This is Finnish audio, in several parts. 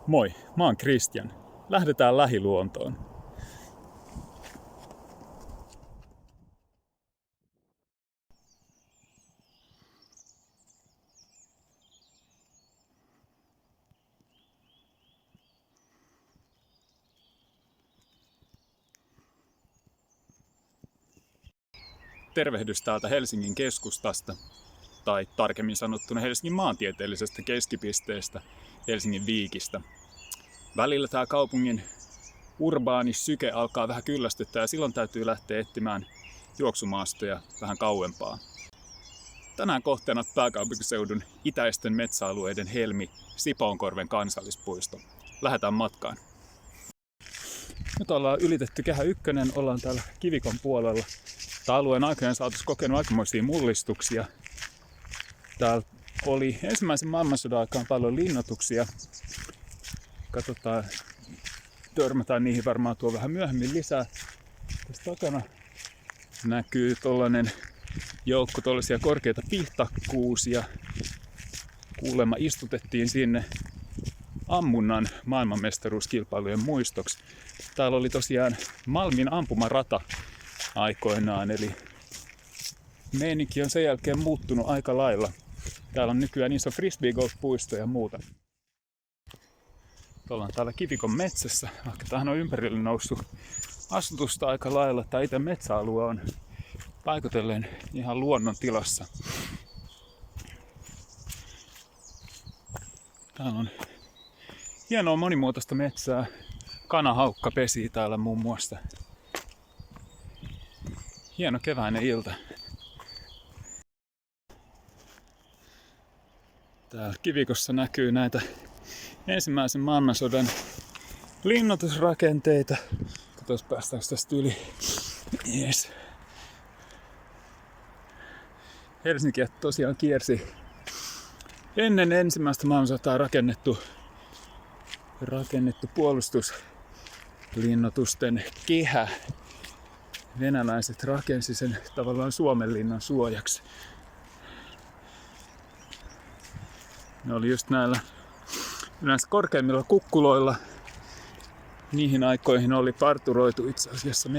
Moi, mä oon Christian. Lähdetään lähiluontoon. Tervehdys täältä Helsingin keskustasta, tai tarkemmin sanottuna Helsingin maantieteellisestä keskipisteestä, Helsingin Viikistä. Välillä tää kaupungin urbaani syke alkaa vähän kyllästyttää ja silloin täytyy lähteä etsimään juoksumaastoja vähän kauempaa. Tänään kohteena pääkaupunkiseudun itäisten metsäalueiden helmi Sipoonkorven kansallispuisto. Lähdetään matkaan. Nyt ollaan ylitetty Kehä 1, ollaan täällä Kivikon puolella. Tämä alueen aikojen saatossa kokenut aikamoisia mullistuksia. Täällä oli ensimmäisen maailmansodan aikaan paljon linnoituksia. Katsotaan, törmätään niihin varmaan tuo vähän myöhemmin lisää. Tässä takana näkyy tollanen joukko tollaisia korkeita pihtakuusia. Kuulemma istutettiin sinne ammunnan maailmanmestaruuskilpailujen muistoksi. Täällä oli tosiaan Malmin ampumarata aikoinaan, eli meininki on sen jälkeen muuttunut aika lailla. Täällä on nykyään iso frisbeegolf-puisto ja muuta. Ollaan täällä Kivikon metsässä, vaikka tähän on ympärille noussut asutusta aika lailla. Tämä itse metsäalue on paikotellen ihan luonnon tilassa. Täällä on hienoa monimuotoista metsää. Kanahaukka pesii täällä muun muassa. Hieno keväinen ilta. Täällä Kivikossa näkyy näitä ensimmäisen maailmansodan linnoitusrakenteita. Katsos päästäänkö tästä yli. Yes. Helsinki tosiaan kiersi ennen ensimmäistä maailmansotaa rakennettu puolustuslinnoitusten kehä. Venäläiset rakensi sen tavallaan Suomenlinnan suojaksi. Ne oli just näillä yleensä korkeimmilla kukkuloilla. Niihin aikoihin oli parturoitu itse asiassa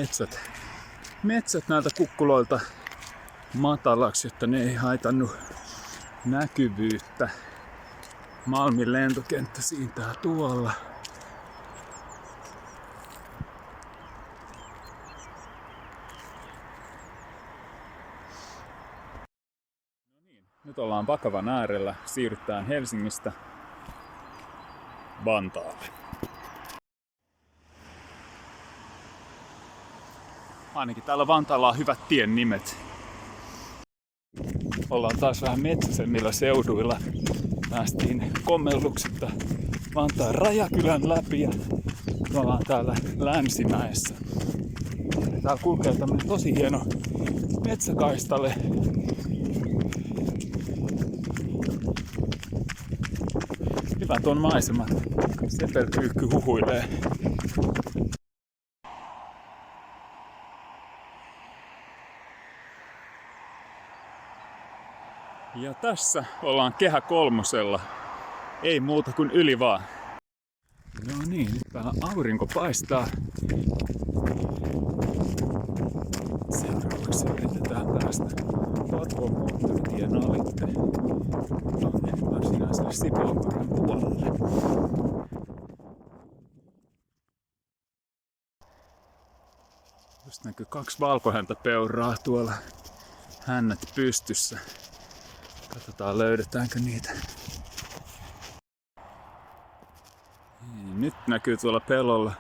metsät näiltä kukkuloilta matalaksi, jotta ne ei haitannut näkyvyyttä. Malmin lentokenttä siintää tuolla. Nyt ollaan Vakavan äärellä, siirrytään Helsingistä Vantaalle. Ainakin täällä Vantaalla on hyvät tien nimet. Ollaan taas vähän metsäisemmillä seuduilla. Päästiin kommelluksetta Vantaan Rajakylän läpi ja me ollaan täällä Länsimäessä. Täällä kulkee tämmönen tosi hieno metsäkaistale. Hyvät on maisemat. Sepelkyykky huhuilee. Ja tässä ollaan Kehä 3. Ei muuta kuin yli vaan. No niin, nyt vähän aurinko paistaa. Seuraavaksi yritetään päästä Porvoon moottoritien alitte tuonne varsinaiselle Sipoonkorven puolelle. Just näkyy 2 valkohäntäpeuraa tuolla, hännät pystyssä. Katsotaan löydetäänkö niitä. Nyt näkyy tuolla pellolla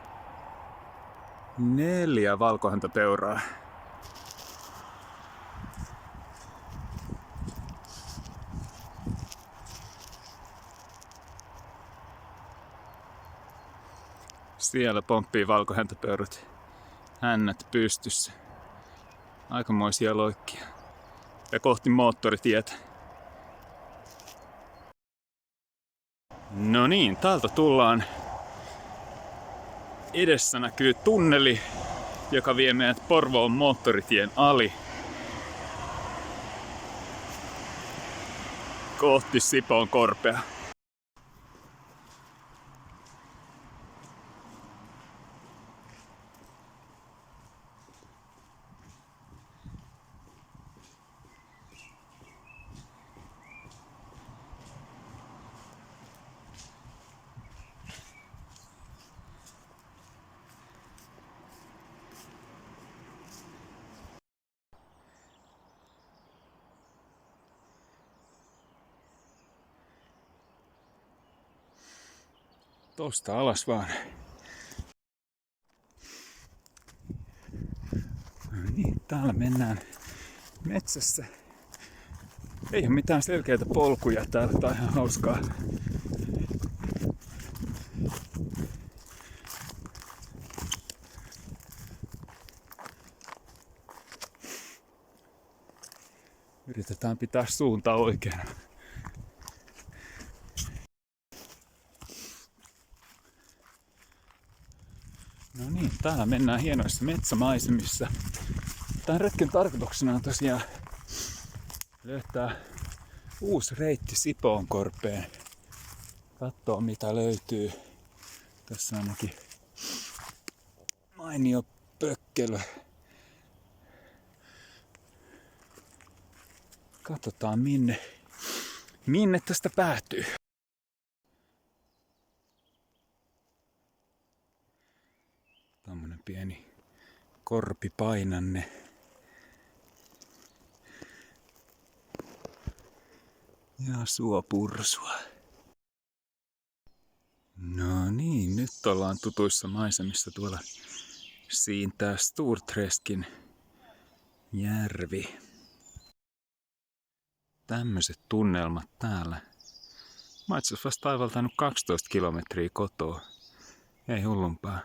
4 valkohäntäpeuraa. Siellä pomppii valkohäntäpeurat, hännät pystyssä. Aikamoisia loikkia. Ja kohti moottoritietä. No niin, täältä tullaan. Edessä näkyy tunneli, joka vie meidät Porvoon moottoritien ali. Kohti Sipoonkorpea. Tosta alas vaan. No niin, täällä mennään metsässä. Ei ole mitään selkeitä polkuja täällä, tää on ihan hauskaa. Yritetään pitää suuntaa oikeana. No niin, täällä mennään hienoissa metsämaisemissa. Tämän retken tarkoituksena on tosiaan löytää uusi reitti Sipoonkorpeen. Katsoo mitä löytyy. Tässä on ainakin mainio pökkelö. Katsotaan minne tästä päätyy. Tommonen pieni korpipainanne. Ja suopursua. No niin, nyt ollaan tutuissa maisemissa tuolla siintää Storträskin järvi. Tämmöiset tunnelmat täällä. Mä oon itse asiassa vasta taivaltanut 12 kilometriä kotoa. Ei hullumpaa.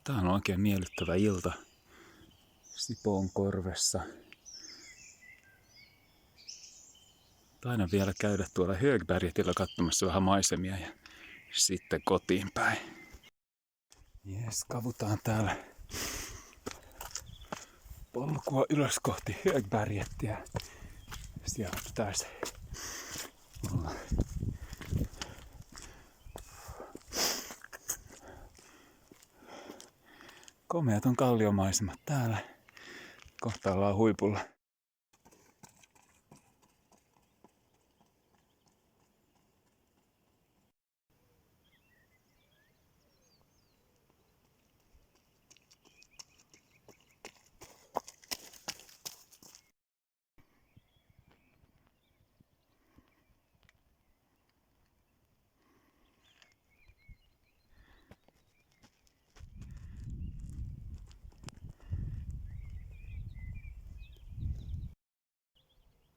Tää on oikein miellyttävä ilta Sipoonkorvessa. Taidan vielä käydä tuolla Högbergetillä katsomassa vähän maisemia ja sitten kotiin päin. Jes, kavutaan täällä polkua ylös kohti Högbergettiä. Siellä pitäisi olla komeat on kalliomaisemat täällä. Kohta ollaan huipulla.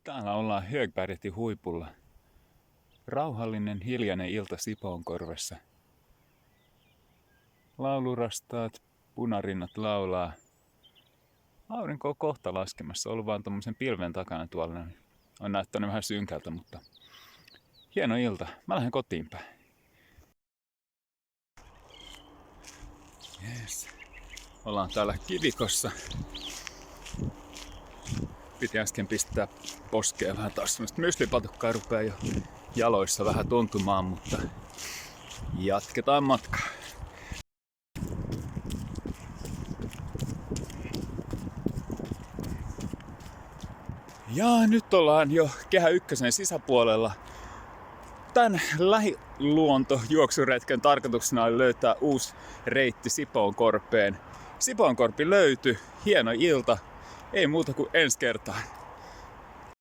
Täällä ollaan Högbergetin huipulla. Rauhallinen, hiljainen ilta Sipoonkorvessa. Laulurastaat, punarinnat laulaa. Aurinko on kohta laskemassa. Ollut vaan tommosen pilven takana tuolla. On näyttänyt vähän synkältä, mutta hieno ilta. Mä lähden kotiin päin. Yes. Ollaan täällä kivikossa. Piti äsken pistää poskeen vähän taas semmoista myslipatukkaa, rupeaa jo jaloissa vähän tuntumaan, mutta jatketaan matkaa. Ja nyt ollaan jo Kehä Ykkösen sisäpuolella. Tän lähiluontojuoksuretken tarkoituksena oli löytää uusi reitti Sipoonkorpeen. Sipoonkorpi löytyi, hieno ilta. Ei muuta kuin ensi kertaan.